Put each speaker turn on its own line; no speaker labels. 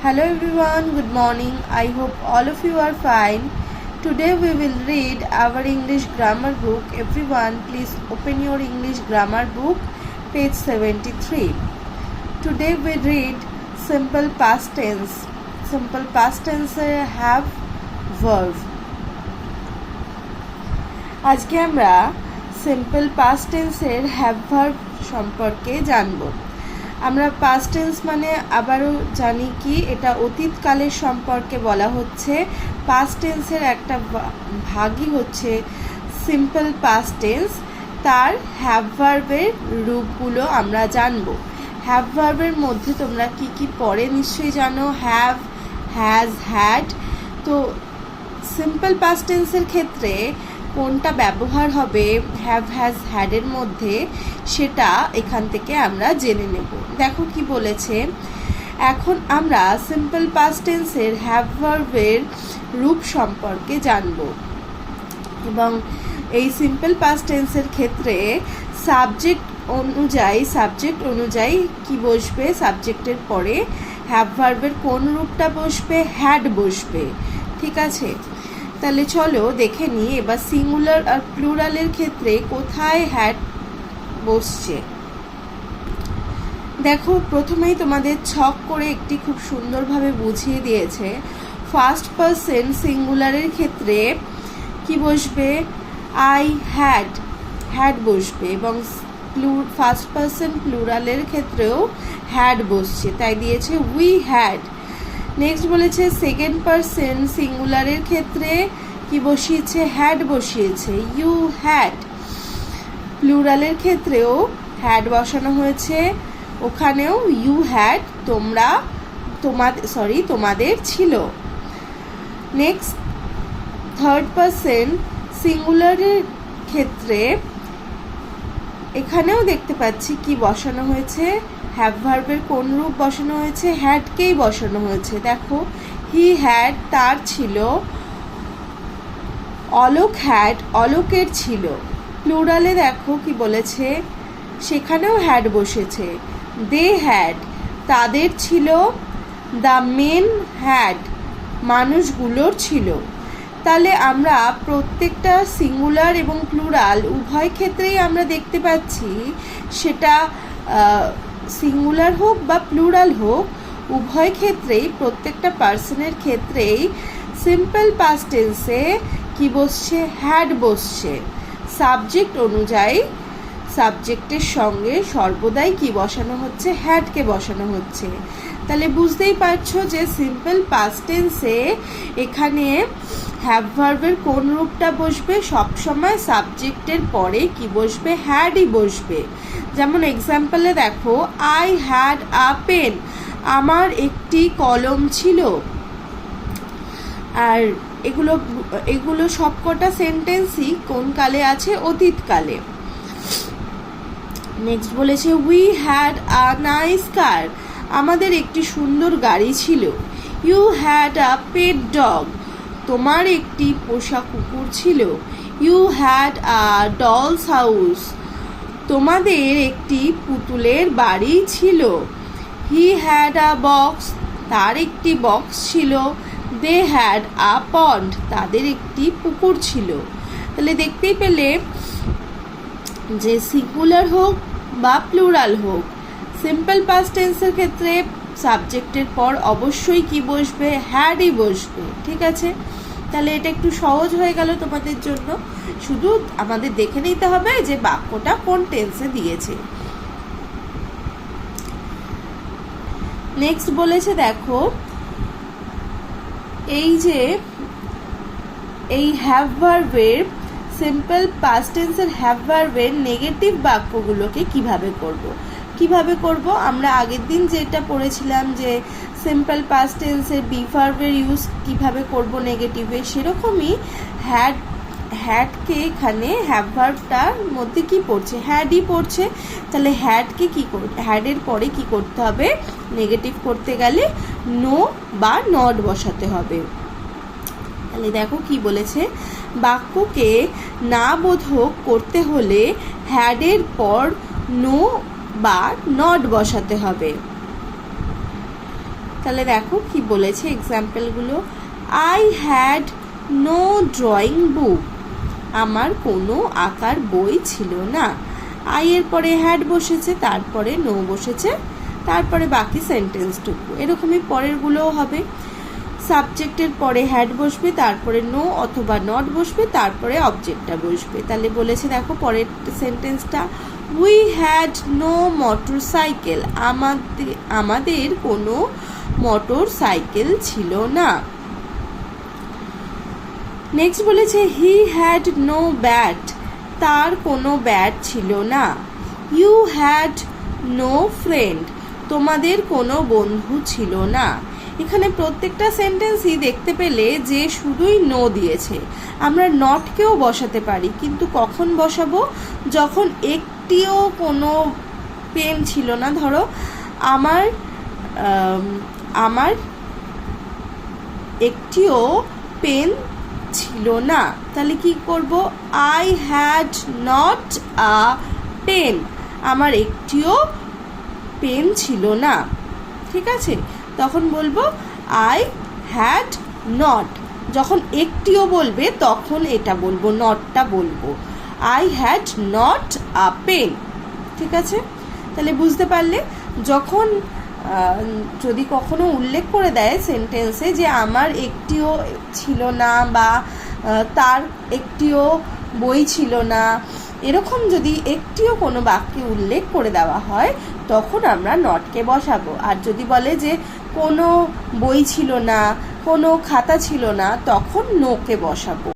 Hello everyone, good morning. I hope all of you are fine. Today we will read our English grammar book. Everyone, please open your English grammar book, page 73. Today we read simple past tense. Simple past tense have verb. আজকে আমরা simple past টেন্সের have verb সম্পর্কে জানব। আমরা past tense মানে আবারও জানি কি এটা অতীতকালের সম্পর্কে বলা হচ্ছে। পাস্ট টেন্সের একটা ভাগই হচ্ছে সিম্পল পাস্ট টেন্স। তার হ্যাভ ভার্বের রূপগুলো আমরা জানব। হ্যাভ ভার্বের মধ্যে তোমরা কি কি পড়ে নিশ্চয়ই জানো, হ্যাভ, হ্যাজ, হ্যাড। তো সিম্পল পাস্ট টেন্সের ক্ষেত্রে কোনটা ব্যবহার হবে হ্যাভ, হ্যাজ, হ্যাডের মধ্যে সেটা এখান থেকে আমরা জেনে নেব। দেখো কি বলেছে, এখন আমরা সিম্পল পাস্ট টেন্সের হ্যাভ ভার্বের রূপ সম্পর্কে জানব। এবং এই সিম্পল পাস্ট টেন্সের ক্ষেত্রে সাবজেক্ট অনুযায়ী কি বসবে, সাবজেক্টের পরে হ্যাভ ভার্বের কোন রূপটা বসবে, হ্যাড বসবে। ঠিক আছে, তাহলে চলো দেখে নিই এবার সিঙ্গুলার আর প্লুরালের ক্ষেত্রে কোথায় হ্যাড বসছে। দেখো প্রথমেই তোমাদের ছক করে একটি খুব সুন্দরভাবে বুঝিয়ে দিয়েছে। ফার্স্ট পারসন সিঙ্গুলারের ক্ষেত্রে কি বসবে, আই হ্যাড, হ্যাড বসবে। এবং ফার্স্ট পারসন প্লুরালের ক্ষেত্রেও হ্যাড বসছে, তাই দিয়েছে উই হ্যাড। নেক্সট বলেছে সেকেন্ড পারসন সিঙ্গুলারের ক্ষেত্রে কি বসিয়েছে, হ্যাড বসিয়েছে, ইউ হ্যাড। প্লুরালের ক্ষেত্রেও হ্যাড বসানো হয়েছে, ওখানেও ইউ হ্যাড, তোমাদের ছিল। নেক্সট থার্ড পারসন সিঙ্গুলারের ক্ষেত্রে এখানেও দেখতে পাচ্ছি কি বসানো হয়েছে, হ্যাভ ভার্বের কোন রূপ বসানো হয়েছে, হ্যাডকেই বসানো হয়েছে। দেখো হি হ্যাড, তার ছিল। অলোক হ্যাড, অলোকের ছিল। প্লুরালে দেখো কি বলেছে, সেখানেও হ্যাড বসেছে। দে হ্যাড, তাদের ছিল। দ্য মেন হ্যাড, মানুষগুলোর ছিল। তাহলে আমরা প্রত্যেকটা সিঙ্গুলার এবং প্লুরাল উভয় ক্ষেত্রেই আমরা দেখতে পাচ্ছি, সেটা সিঙ্গুলার হোক বা প্লুরাল হোক, উভয় ক্ষেত্রেই প্রত্যেকটা পার্সনের ক্ষেত্রেই সিম্পল পাস্ট টেন্সে কি বসছে, হ্যাড বসছে। সাবজেক্ট অনুযায়ী সাবজেক্টের সঙ্গে সর্বদাই কি বসানো হচ্ছে, হ্যাডকে বসানো হচ্ছে। তাহলে বুঝতেই পারছো যে সিম্পল পাস্ট টেন্সে এখানে হ্যাভ ভার্বের কোন রূপটা বসবে, সবসময় সাবজেক্টের পরে কি বসবে, হ্যাডই বসবে। যেমন এক্সাম্পলে দেখো, আই হ্যাড আ পেন, আমার একটি কলম ছিল। আর এগুলো সবকটা সেন্টেন্সই কোন কালে আছে, অতীতকালে। নেক্সট বলেছে we had a nice car, আমাদের একটি সুন্দর গাড়ি ছিল। You had a pet dog, তোমার একটি পোষা কুকুর ছিল। You had a doll's house, তোমাদের একটি পুতুলের বাড়ি ছিল। হি হ্যাড আ বক্স, তার একটি বক্স ছিল। দে হ্যাড আ পন্ড, তাদের একটি পুকুর ছিল। তাহলে দেখতেই পেলে যে সিঙ্গুলার হোক বা প্লুরাল হোক, সিম্পল পাস্ট টেন্সের ক্ষেত্রে সাবজেক্টের পর অবশ্যই কি বসবে, হ্যাডই বসবে। ঠিক আছে, তাহলে এটা একটু সহজ হয়ে গেল তোমাদের জন্য। শুধু আমাদের দেখে নিতে হবে যে বাক্যটা কোন টেন্সে দিয়েছে। নেক্সট বলেছে দেখো, এই হ্যাভ ভার্বের সিম্পল পাস্ট টেন্সের হ্যাভ ভার্বের নেগেটিভ বাক্যগুলোকে কিভাবে করব আমরা আগের দিন যেটা পড়েছিলাম যে সিম্পল পাস্ট টেন্সের বি ভার্বের ইউজ কিভাবে করব নেগেটিভে, সেরকমই হ্যাডকে এখানে হ্যাভ ভার্বটার মধ্যে কি পড়ছে, হ্যাডই পড়ছে। তাহলে হ্যাডের পরে কি করতে হবে, নেগেটিভ করতে গেলে নো বা নট বসাতে হবে। তাহলে দেখো কি বলেছে, বাক্যকে না বোধক করতে হলে হ্যাডের পর নো বা নট বসাতে হবে। তাহলে দেখো কি বলেছে এক্সাম্পলগুলো। I had no drawing book, আমার কোনো আঁকার বই ছিল না। আই এর পরে হ্যাড বসেছে, তারপরে নো বসেছে, তারপরে বাকি সেন্টেন্সটুকু। এরকমই পরেরগুলোও হবে। সাবজেক্টের পরে হ্যাড বসবে, তারপরে নো অথবা নট বসবে, তারপরে অবজেক্টটা বসবে। তাহলে বলেছে দেখো পরের সেন্টেন্সটা, we had no motorcycle, আমাদের কোনো মোটর সাইকেল ছিল না। নেক্সট বলেছে হি হ্যাড নো ব্যাট, তার কোনো ব্যাট ছিল না। ইউ হ্যাড নো ফ্রেন্ড, তোমাদের কোনো বন্ধু ছিল না। এখানে প্রত্যেকটা সেন্টেন্সই দেখতে পেলে যে শুধুই নো দিয়েছে। আমরা নটকেও বসাতে পারি, কিন্তু কখন বসাবো? যখন একটিও কোনো পেন ছিল না। ধরো আমার একটিও পেন ছিল না, তাহলে কি করব? I had not a pen, আমার একটিও পেন ছিল না। ঠিক আছে, তখন বলবো আই হ্যাড নট। যখন একটিও বলবে তখন এটা বলবো, নটটা বলবো, I had not a pen. ঠিক আছে, তাহলে বুঝতে পারলে যখন যদি কখনো উল্লেখ করে দেয় সেন্টেন্সে যে আমার একটিও ছিল না বা তার একটিও বই ছিল না, এরকম যদি একটিও কোনো বাক্যে উল্লেখ করে দেওয়া হয় তখন আমরা নটকে বসাবো। আর যদি বলে যে কোনো বই ছিল না, কোনো খাতা ছিল না, তখন নোকে বসাবো।